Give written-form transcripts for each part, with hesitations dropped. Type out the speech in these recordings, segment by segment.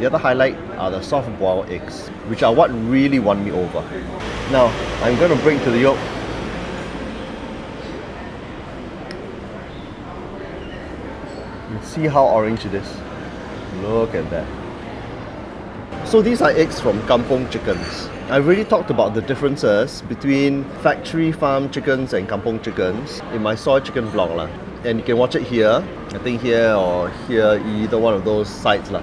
The other highlight are the soft-boiled eggs, which are what really won me over. Now, I'm going to break to the yolk. And see how orange it is. Look at that. So these are eggs from kampung chickens. I've already talked about the differences between factory farm chickens and kampung chickens in my soy chicken vlog lah. And you can watch it here, I think here or here, either one of those sites lah.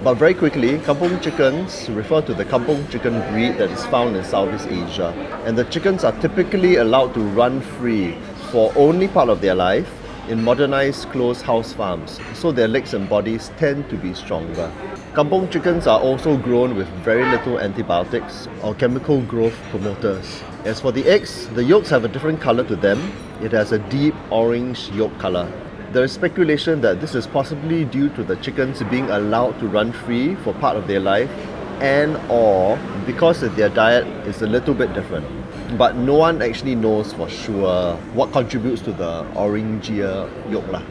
But very quickly, kampung chickens refer to the kampung chicken breed that is found in Southeast Asia. And the chickens are typically allowed to run free for only part of their life in modernized closed house farms, so their legs and bodies tend to be stronger. Kampung chickens are also grown with very little antibiotics or chemical growth promoters. As for the eggs, the yolks have a different color to them. It has a deep orange yolk color. There is speculation that this is possibly due to the chickens being allowed to run free for part of their life and or because their diet is a little bit different. But no one actually knows for sure what contributes to the orangier yolk lah,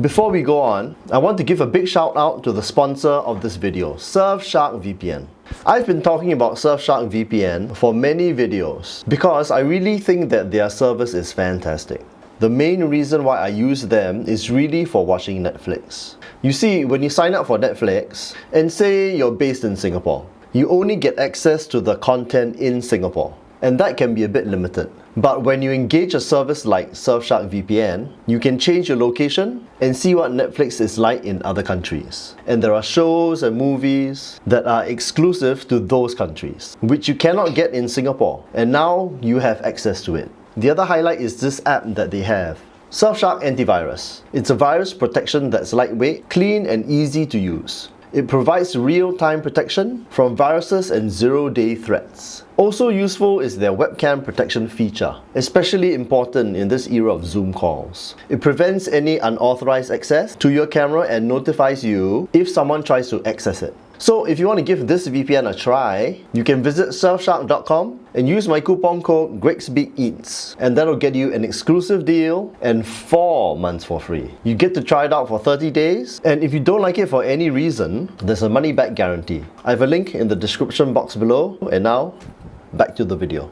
Before we go on, I want to give a big shout out to the sponsor of this video, Surfshark VPN. I've been talking about Surfshark VPN for many videos because I really think that their service is fantastic. The main reason why I use them is really for watching Netflix. You see, when you sign up for Netflix, and say you're based in Singapore, you only get access to the content in Singapore. And that can be a bit limited. But when you engage a service like Surfshark VPN, you can change your location and see what Netflix is like in other countries. And there are shows and movies that are exclusive to those countries, which you cannot get in Singapore. And now you have access to it. The other highlight is this app that they have, Surfshark Antivirus. It's a virus protection that's lightweight, clean and easy to use. It provides real-time protection from viruses and zero-day threats. Also useful is their webcam protection feature, especially important in this era of Zoom calls. It prevents any unauthorized access to your camera and notifies you if someone tries to access it. So if you want to give this VPN a try, you can visit surfshark.com and use my coupon code GREGSBIGEATS, and that'll get you an exclusive deal and 4 months for free. You get to try it out for 30 days, and if you don't like it for any reason, there's a money-back guarantee. I have a link in the description box below, and now, back to the video.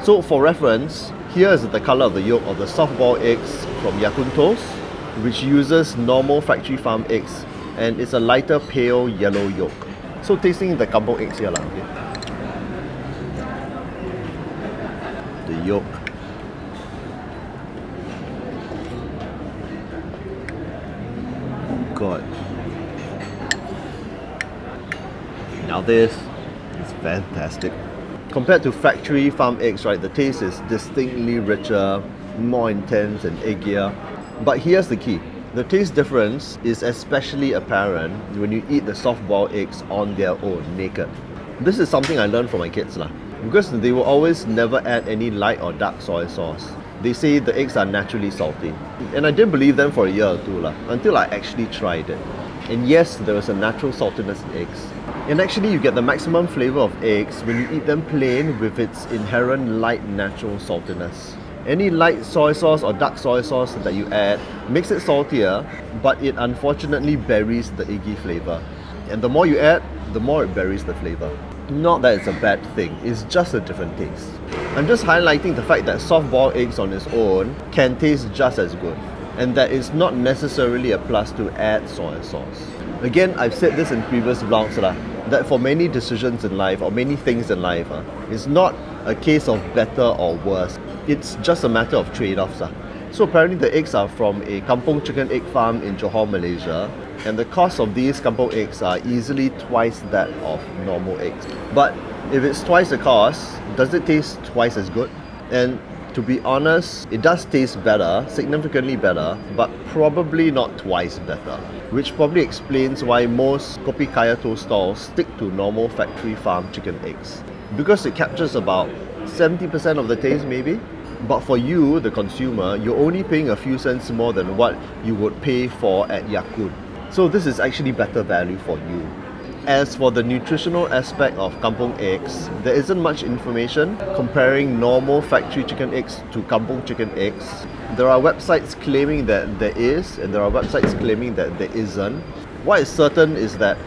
So for reference, here is the color of the yolk of the soft-boiled eggs from Ya Kun Toast, which uses normal factory farm eggs, and it's a lighter pale yellow yolk. So tasting the kampung eggs here lah, okay? The yolk. God. Now this is fantastic. Compared to factory farm eggs, right, the taste is distinctly richer, more intense and eggier. But here's the key. The taste difference is especially apparent when you eat the soft-boiled eggs on their own, naked. This is something I learned from my kids lah, because they will always never add any light or dark soy sauce. They say the eggs are naturally salty. And I didn't believe them for a year or two lah, until I actually tried it. And yes, there is a natural saltiness in eggs. And actually you get the maximum flavour of eggs when you eat them plain with its inherent light natural saltiness. Any light soy sauce or dark soy sauce that you add makes it saltier, but it unfortunately buries the eggy flavour. And the more you add, the more it buries the flavour. Not that it's a bad thing, it's just a different taste. I'm just highlighting the fact that soft-boiled eggs on its own can taste just as good, and that it's not necessarily a plus to add soy sauce. Again, I've said this in previous vlogs that for many decisions in life or many things in life, it's not a case of better or worse. It's just a matter of trade-offs. So apparently the eggs are from a kampung chicken egg farm in Johor, Malaysia, and the cost of these kampung eggs are easily twice that of normal eggs. But if it's twice the cost, does it taste twice as good? And to be honest, it does taste better, significantly better, but probably not twice better. Which probably explains why most kopi kaya toast stalls stick to normal factory farm chicken eggs. Because it captures about 70% of the taste maybe. But for you, the consumer, you're only paying a few cents more than what you would pay for at Ya Kun. So this is actually better value for you. As for the nutritional aspect of kampung eggs, there isn't much information comparing normal factory chicken eggs to kampung chicken eggs. There are websites claiming that there is, and there are websites claiming that there isn't. What is certain is that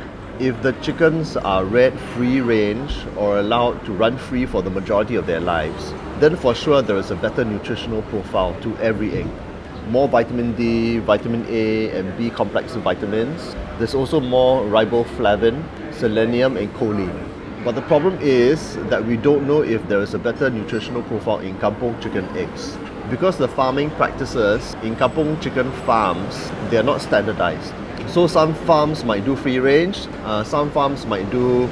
if the chickens are reared free range or allowed to run free for the majority of their lives, then for sure there is a better nutritional profile to every egg. More vitamin D, vitamin A and B complex vitamins. There's also more riboflavin, selenium and choline. But the problem is that we don't know if there is a better nutritional profile in kampung chicken eggs. Because the farming practices in kampung chicken farms, they are not standardized. So some farms might do free range, some farms might do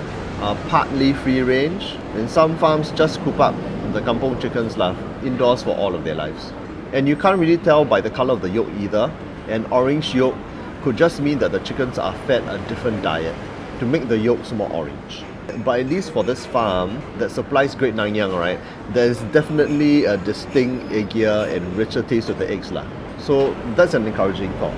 partly free range, and some farms just coop up the kampung chickens indoors for all of their lives. And you can't really tell by the color of the yolk either. An orange yolk could just mean that the chickens are fed a different diet to make the yolks more orange. But at least for this farm that supplies Great Nanyang, right, there's definitely a distinct eggier and richer taste of the eggs. So that's an encouraging thought.